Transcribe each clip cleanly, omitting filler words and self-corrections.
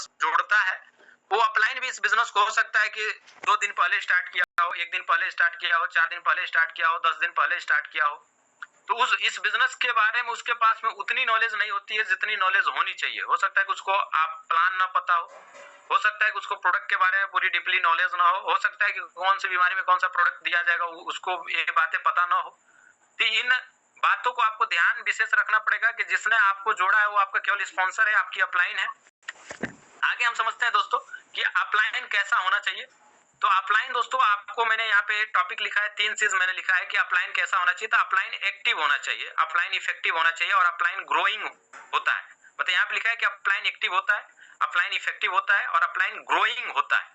Business जोड़ता है, वो अपलाइन भी इस बिजनेस को हो सकता है कि 2 दिन पहले स्टार्ट किया हो, 1 दिन पहले स्टार्ट किया हो, 4 दिन पहले स्टार्ट किया हो, 10 दिन पहले स्टार्ट किया हो। तो इस बिजनेस के बारे में उसके पास में उतनी नॉलेज नहीं होती है जितनी नॉलेज होनी चाहिए। हो सकता है कि उसको आप प्लान ना पता हो सकता है कि उसको प्रोडक्ट के बारे में पूरी डीपली नॉलेज ना हो सकता है कि कौन सी बीमारी में कौन सा प्रोडक्ट दिया जाएगा उसको ये बातें पता ना हो। तो इन बातों को आपको ध्यान विशेष रखना पड़ेगा कि जिसने आपको जोड़ा है वो आपका केवल स्पॉन्सर है, आपकी अपलाइन है। आगे हम समझते हैं दोस्तों कि अपलाइन कैसा होना चाहिए। तो अपलाइन दोस्तों आपको मैंने यहाँ पे टॉपिक लिखा है, 3 चीज मैंने लिखा है कि अपलाइन कैसा होना चाहिए। तो अपलाइन एक्टिव होना चाहिए, अपलाइन इफेक्टिव होना चाहिए और अपलाइन ग्रोइंग होता है। मतलब यहाँ पे लिखा है कि अपलाइन एक्टिव होता है, अपलाइन इफेक्टिव होता है और अपलाइन ग्रोइंग होता है।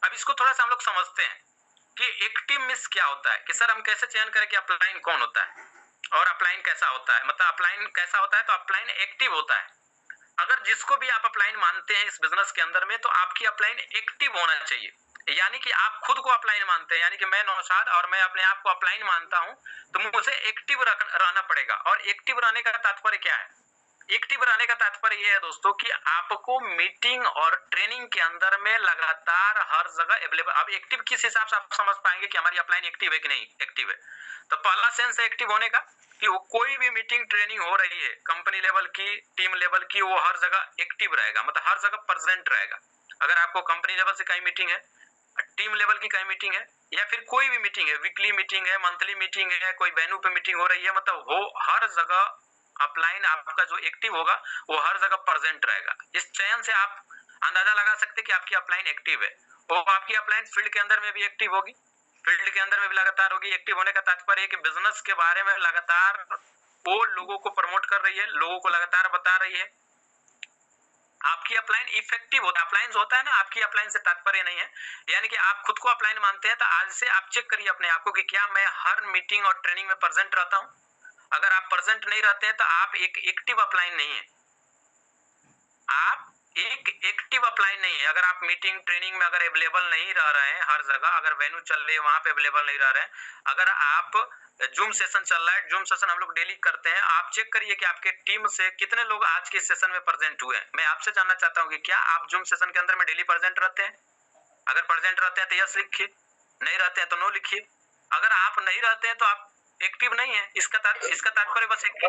अब इसको थोड़ा सा हम लोग समझते हैं कि एक्टिव मीन्स क्या होता है, कि सर हम कैसे चयन करें कि अपलाइन कौन होता है और अपलाइन कैसा होता है। मतलब अपलाइन कैसा होता है, तो अपलाइन एक्टिव होता है। अगर जिसको भी आप अपलाइन मानते हैं इस बिजनेस के अंदर में, तो आपकी अपलाइन एक्टिव होना चाहिए। यानी कि आप खुद को अपलाइन मानते हैं, यानी कि मैं नौशाद और मैं अपने आप को अपलाइन मानता हूं, तो मुझे एक्टिव रहना पड़ेगा। और एक्टिव रहने का तात्पर्य क्या है? एक्टिव रहने का तात्पर्य यह है दोस्तों कि आपको मीटिंग और ट्रेनिंग के अंदर में लगातार हर जगह अवेलेबल। अब एक्टिव किस हिसाब से आप समझ पाएंगे कि हमारी अपलाइन एक्टिव है कि नहीं एक्टिव है। तो पहला सेंस है एक्टिव होने का कि वो कोई भी मीटिंग ट्रेनिंग हो रही है कंपनी लेवल की, टीम लेवल की, वो हर जगह एक्टिव रहेगा, मतलब हर जगह प्रेजेंट रहेगा। अगर आपको कंपनी लेवल से कहीं मीटिंग है, टीम लेवल की कहीं मीटिंग है, या फिर कोई भी मीटिंग है, वीकली मीटिंग है, मंथली मीटिंग है, कोई वेन्यू पे मीटिंग हो रही है, मतलब वो हर जगह अपलाइन आपका जो एक्टिव होगा वो हर जगह प्रेजेंट रहेगा। इस चयन से आप अंदाजा लगा सकते हैं कि आपकी अपलाइन एक्टिव है। वो आपकी अपलाइन फील्ड के अंदर में भी एक्टिव होगी, फील्ड के अंदर में भी लगातार होगी। एक्टिव होने का तात्पर्य है कि बिजनेस के बारे में लगातार वो लोगों को प्रमोट कर रही है, लोगों को लगातार बता रही है। आपकी अपलाइन इफेक्टिव होता है। अपलाइन होता है ना, आपकी अपलाइन से तात्पर्य नहीं है, यानी कि आप खुद को अपलाइन मानते हैं, तो आज से आप चेक करिए अपने आप को कि क्या मैं हर मीटिंग और ट्रेनिंग में प्रेजेंट रहता हूं। अगर आप प्रेजेंट नहीं रहते हैं तो आप एक एक्टिव अपलाइन नहीं है, आप एक एक्टिव अपलाइन नहीं है। अगर आप मीटिंग ट्रेनिंग में अगर अवेलेबल नहीं रह रहे हैं हर जगह, अगर वेन्यू चल रही है वहां पे अवेलेबल नहीं रह रहे हैं, अगर आप जूम सेशन चल रहा है, जूम सेशन हम लोग डेली करते हैं, आप चेक करिए कि आपके टीम से कितने लोग आज के सेशन में प्रेजेंट हुए हैं। मैं आपसे जानना चाहता हूँ कि क्या आप जूम सेशन के अंदर में डेली प्रेजेंट रहते हैं? अगर प्रेजेंट रहते हैं तो यस लिखिए, नहीं रहते हैं तो नो लिखिए। अगर आप नहीं रहते हैं तो आप एक्टिव नहीं है। इसका तात्पर्य बस एक,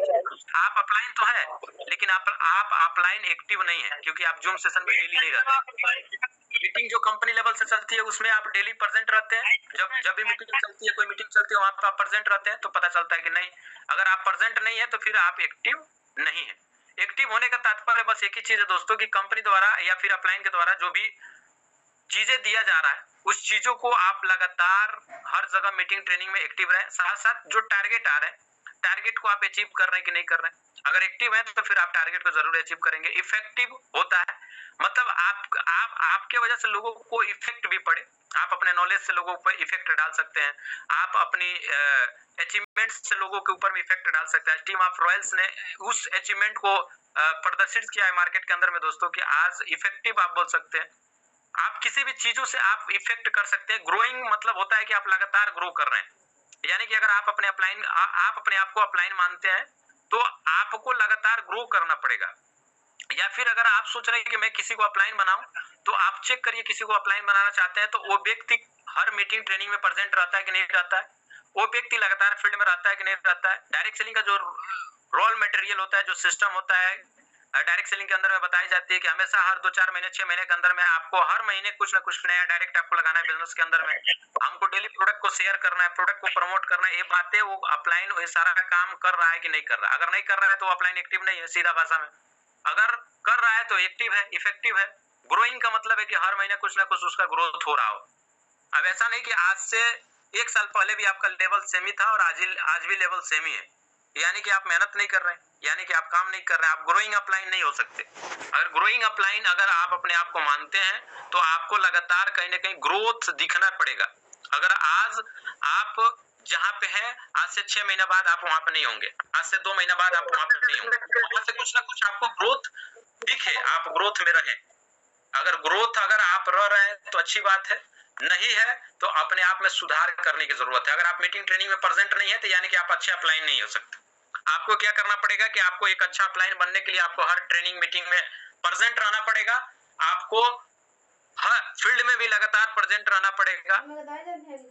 आप अपलाइन तो है लेकिन आप अपलाइन एक्टिव नहीं है, क्योंकि आप जूम सेशन में डेली नहीं रहते। मीटिंग जो कंपनी लेवल से चलती है उसमें आप डेली प्रेजेंट रहते हैं। जब भी मीटिंग चलती है, कोई मीटिंग चलती है, वहां पर आप प्रेजेंट रहते हैं, तो पता चलता है कि नहीं। अगर आप प्रेजेंट नहीं है तो फिर आप एक्टिव नहीं है। एक्टिव होने का तात्पर्य बस एक ही चीज है दोस्तों कि कंपनी द्वारा या फिर अपलाइन के द्वारा जो भी चीजें दिया जा रहा है उस चीजों को आप लगातार हर जगह मीटिंग ट्रेनिंग में एक्टिव रहे। साथ साथ जो टारगेट आ रहे हैं, टारगेट को आप अचीव कर रहे हैं कि नहीं कर रहे हैं। अगर एक्टिव है तो फिर आप टारगेट को जरूर अचीव करेंगे। इफेक्टिव होता है मतलब आपके वजह से लोगों को इफेक्ट भी पड़े, आप अपने नॉलेज से लोगों पर इफेक्ट डाल सकते हैं, आप अपनी अचीवमेंट से लोगों के ऊपर भी इफेक्ट डाल सकते हैं। टीम ऑफ रॉयल्स ने उस अचीवमेंट को प्रदर्शित किया है मार्केट के अंदर में दोस्तों कि आज इफेक्टिव आप बोल सकते हैं। आप किसी भी चीजों से आप इफेक्ट कर सकते हैं। ग्रोइंग मतलब होता है कि आप लगातार ग्रो कर रहे हैं, यानी कि अगर आप अपने आप को अपलाइन मानते हैं तो आपको लगातार ग्रो करना पड़ेगा। या फिर अगर आप सोच रहे हैं कि मैं किसी को अपलाइन बनाऊं, तो आप चेक करिए किसी को अपलाइन बनाना चाहते हैं तो वो व्यक्ति हर मीटिंग ट्रेनिंग में प्रेजेंट रहता है कि नहीं रहता है, वो व्यक्ति लगातार फील्ड में रहता है कि नहीं रहता है। डायरेक्ट सेलिंग का जो रॉ मटेरियल होता है, जो सिस्टम होता है डायरेक्ट सेलिंग के अंदर में बताई जाती है कि हमेशा हर 2-4 महीने 6 महीने के अंदर में आपको हर महीने कुछ ना कुछ नया डायरेक्ट आपको लगाना है बिजनेस के अंदर में। हमको डेली प्रोडक्ट को शेयर करना है, प्रोडक्ट को प्रमोट करना है। ये बातें वो अपलाइन ये सारा काम कर रहा है कि नहीं कर रहा है। अगर नहीं कर रहा है तो अपलाइन एक्टिव नहीं है सीधा भाषा में। अगर कर रहा है तो एक्टिव है, इफेक्टिव है। ग्रोइंग का मतलब है कि हर महीने कुछ ना कुछ उसका ग्रोथ हो रहा हो। अब ऐसा नहीं कि आज से 1 साल पहले भी आपका लेवल सेम ही था और आज भी लेवल सेम ही है, यानी कि आप मेहनत नहीं कर रहे हैं, यानी कि आप काम नहीं कर रहे हैं, आप ग्रोइंग अपलाइन नहीं हो सकते। अगर ग्रोइंग अपलाइन अगर आप अपने आप को मानते हैं तो आपको लगातार कहीं ना कहीं ग्रोथ दिखना पड़ेगा। अगर आज आप जहां पे है, आज से 6 महीना बाद आप वहां पे नहीं होंगे, आज से 2 महीना बाद आप वहां पे नहीं होंगे, वहां से कुछ ना कुछ आपको ग्रोथ दिखे, आप ग्रोथ में रहें। अगर ग्रोथ अगर आप रह रहे हैं तो अच्छी बात है, नहीं है तो अपने आप में सुधार करने की जरूरत है। अगर आप मीटिंग ट्रेनिंग में प्रेजेंट नहीं है तो यानी कि आप अच्छे अपलाइन नहीं हो सकते। आपको क्या करना पड़ेगा कि आपको एक अच्छा अपलाइन बनने के लिए आपको हर ट्रेनिंग मीटिंग में प्रेजेंट रहना पड़ेगा, आपको हर फील्ड में भी लगातार प्रेजेंट रहना पड़ेगा,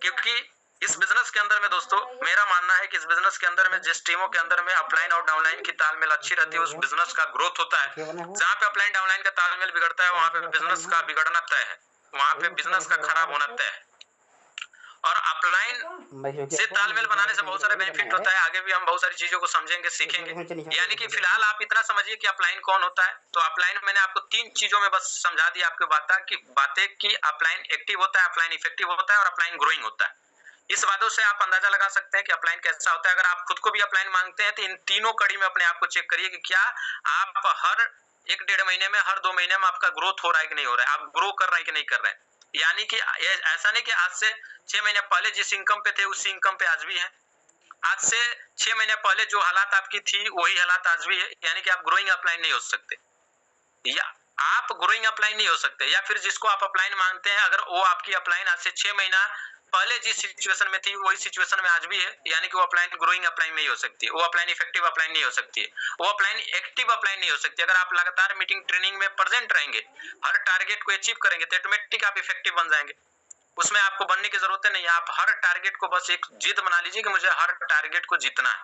क्योंकि इस बिजनेस के अंदर में दोस्तों मेरा मानना है कि इस बिजनेस के अंदर में जिस टीमों के अंदर में अपलाइन और डाउनलाइन की तालमेल अच्छी रहती है उस बिजनेस का ग्रोथ होता है। जहाँ पे अपलाइन डाउनलाइन का तालमेल बिगड़ता है वहाँ पे बिजनेस का बिगड़ना तय है, वहाँ पे बिजनेस का खराब होना तय है। और अपलाइन से तालमेल बनाने से बहुत सारे बेनिफिट होता है, आगे भी हम बहुत सारी चीजों को समझेंगे सीखेंगे। यानी कि फिलहाल आप इतना समझिए कि अपलाइन कौन होता है। तो अपलाइन मैंने आपको 3 चीजों में बस समझा दिया आपकी बातें कि अपलाइन एक्टिव होता है, अपलाइन इफेक्टिव होता है और अपलाइन ग्रोइंग होता है। इस बातों से आप अंदाजा लगा सकते हैं कि अपलाइन कैसा होता है। अगर आप खुद को भी अपलाइन मांगते हैं तो इन तीनों कड़ी में अपने आप को चेक करिए कि क्या आप हर 1-1.5 महीने में, हर 2 महीने में आपका ग्रोथ हो रहा है कि नहीं हो रहा है, आप ग्रो कर रहे हैं कि नहीं कर रहे हैं। यानी कि ऐसा नहीं कि आज से 6 महीने पहले जिस इनकम पे थे उसी इनकम पे आज भी है, आज से 6 महीने पहले जो हालात आपकी थी वही हालात आज भी है। यानी कि आप ग्रोइंग अपलाइन नहीं हो सकते, या आप ग्रोइंग अपलाइन नहीं हो सकते, या फिर जिसको आप अपलाइन मानते हैं अगर वो आपकी अपलाइन आज से 6 महीना पहले जिस सिचुएशन में थी वही सिचुएशन में आज भी है, यानी कि वो अपलाइन ग्रोइंग अपलाइन नहीं हो सकती, वो अपलाइन इफेक्टिव अपलाइन नहीं हो सकती है, वो अपलाइन एक्टिव अपलाइन नहीं हो सकती। अगर आप लगातार मीटिंग ट्रेनिंग में प्रेजेंट रहेंगे, हर टारगेट को अचीव करेंगे तो ऑटोमेटिक आप इफेक्टिव बन जाएंगे। उसमें आपको बनने की जरूरत नहीं है, आप हर टारगेट को बस एक जिद बना लीजिए कि मुझे हर टारगेट को जीतना है,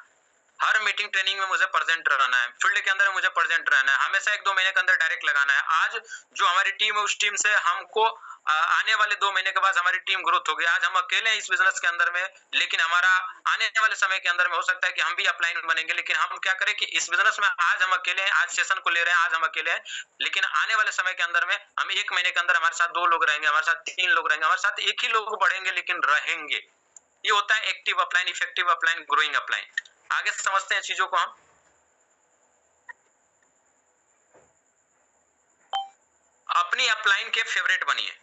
हर मीटिंग ट्रेनिंग में मुझे प्रेजेंट रहना है, फील्ड के अंदर मुझे प्रेजेंट रहना है, हमेशा 1-2 महीने के अंदर डायरेक्ट लगाना है। आज जो हमारी टीम है उस टीम से हमको आने वाले 2 महीने के बाद हमारी टीम ग्रोथ होगी। आज हम अकेले हैं इस बिजनेस के अंदर में, लेकिन हमारा आने वाले समय के अंदर में हो सकता है कि हम भी अपलाइन बनेंगे। लेकिन हम क्या करें कि इस बिजनेस में आज हम अकेले हैं, आज सेशन को ले रहे हैं, आज हम अकेले हैं, लेकिन आने वाले समय के अंदर में हम 1 महीने के अंदर हमारे साथ 2 लोग रहेंगे, हमारे साथ 3 लोग रहेंगे, हमारे साथ एक ही लोग बढ़ेंगे लेकिन रहेंगे। ये होता है active upline, effective upline, growing upline. आगे समझते हैं चीजों को हम। अपनी अपलाइन के फेवरेट बनिए।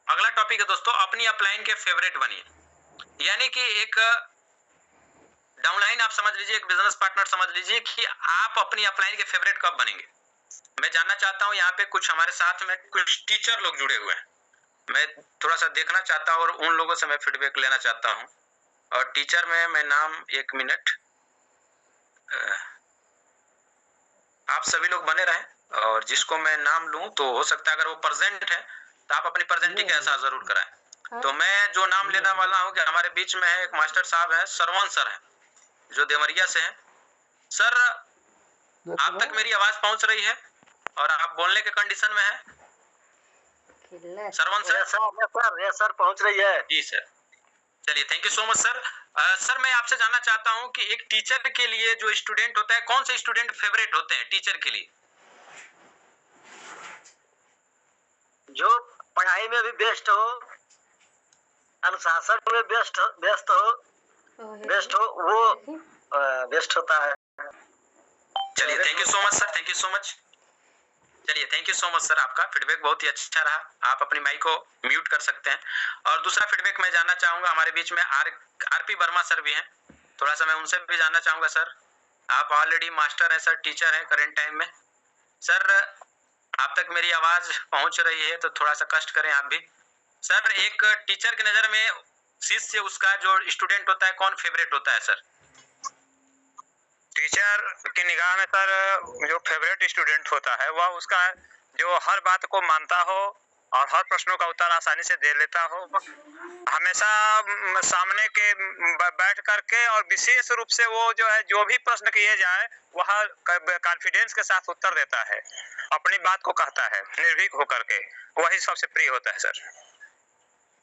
अगला टॉपिक है दोस्तों, अपनी अपलाइन के फेवरेट बनिए। यानी कि एक डाउनलाइन आप समझ लीजिए, एक बिजनेस पार्टनर समझ लीजिए कि आप अपनी अपलाइन के फेवरेट कब बनेंगे। मैं जानना चाहता हूं यहाँ पे कुछ हमारे साथ में कुछ टीचर लोग जुड़े हुए हैं, मैं थोड़ा सा देखना चाहता हूं और उन लोगों से मैं फीडबैक लेना चाहता हूं। और टीचर में मैं नाम 1 मिनट, आप सभी लोग बने रहें और जिसको मैं नाम लूं तो हो सकता है अगर वो प्रेजेंट है तो आप अपनी प्रेजेंटिंग का एहसास जरूर कराएं। तो मैं जो नाम लेने वाला हूं कि हमारे बीच में है एक मास्टर साहब है, सरवन सर है जो देवरिया से हैं। सर आप तक मेरी आवाज पहुंच रही है और आप बोलने के कंडीशन में है? सरवन सर? यस सर पहुंच रही है जी सर, चलिए thank you so much sir. Sir मैं आपसे जानना चाहता हूं कि एक टीचर के लिए जो स्टूडेंट होता है, कौन से स्टूडेंट फेवरेट होते हैं टीचर के लिए? जो पढ़ाई में भी बेस्ट हो, अनुशासन में बेस्ट हो वो बेस्ट होता है। चलिए thank you so much sir, thank you so much. चलिए thank you so much sir, आपका फीडबैक बहुत ही अच्छा रहा। आप अपनी माइक को म्यूट कर सकते हैं। और दूसरा फीडबैक मैं जानना चाहूंगा, हमारे बीच में आरपी वर्मा सर भी हैं, थोड़ा सा मैं उनसे भी जानना चाहूंगा। सर आप ऑलरेडी मास्टर हैं सर, टीचर हैं करंट टाइम में। सर आप तक मेरी आवाज पहुंच रही है तो थोड़ा सा कष्ट करें आप भी। सर एक टीचर की नजर में शिष्य उसका जो स्टूडेंट होता है कौन फेवरेट होता है सर? टीचर की निगाह में सर जो फेवरेट स्टूडेंट होता है वह उसका जो हर बात को मानता हो और हर प्रश्नों का उत्तर आसानी से दे लेता हो, हमेशा सामने के बैठ करके और विशेष रूप से वो जो है जो भी प्रश्न किए जाए वह कॉन्फिडेंस के साथ उत्तर देता है, अपनी बात को कहता है निर्भीक होकर के, वही सबसे प्रिय होता है सर।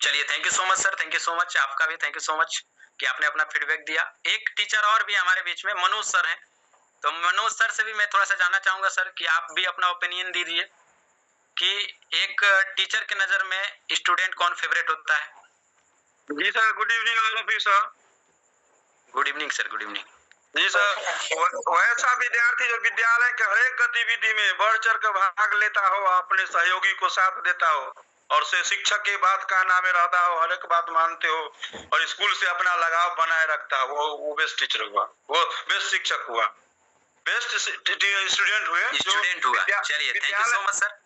चलिए thank you so much sir, thank you so much, आपका भी थैंक यू सो मच कि आपने अपना फीडबैक दिया। एक टीचर और भी हमारे बीच में मनोज सर हैं, तो मनोज सर से भी मैं थोड़ा सा जानना चाहूंगा सर कि आप भी अपना ओपिनियन दीजिए कि एक टीचर की नजर में स्टूडेंट कौन फेवरेट होता है? जी sir, good evening all of you sir. Good evening sir, good evening. जी सर, वैसा विद्यार्थी जो विद्यालय के हर एक गतिविधि में बढ़ चढ़ कर भाग लेता हो, अपने सहयोगी को साथ देता हो और से शिक्षक की बात का नाम रहता हो, हर एक बात मानते हो और स्कूल से अपना लगाव बनाए रखता हो, वो बेस्ट टीचर हुआ, वो बेस्ट शिक्षक हुआ, बेस्ट स्टूडेंट हुए। चलिए thank you so much sir.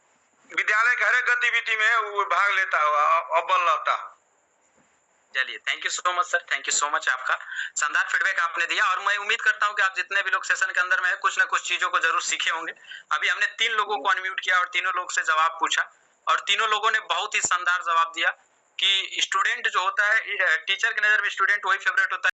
विद्यालय के हर एक गतिविधि में वो भाग लेता हो, अव्वल रहता हो। चलिए, thank you so much sir, thank you so much, आपका शानदार फीडबैक आपने दिया और मैं उम्मीद करता हूं कि आप जितने भी लोग सेशन के अंदर में है कुछ ना कुछ चीजों को जरूर सीखे होंगे। अभी हमने 3 लोगों को अनम्यूट किया और तीनों लोग से जवाब पूछा और तीनों लोगों ने बहुत ही शानदार जवाब दिया कि स्टूडेंट जो होता है टीचर की नजर में स्टूडेंट वही फेवरेट होता है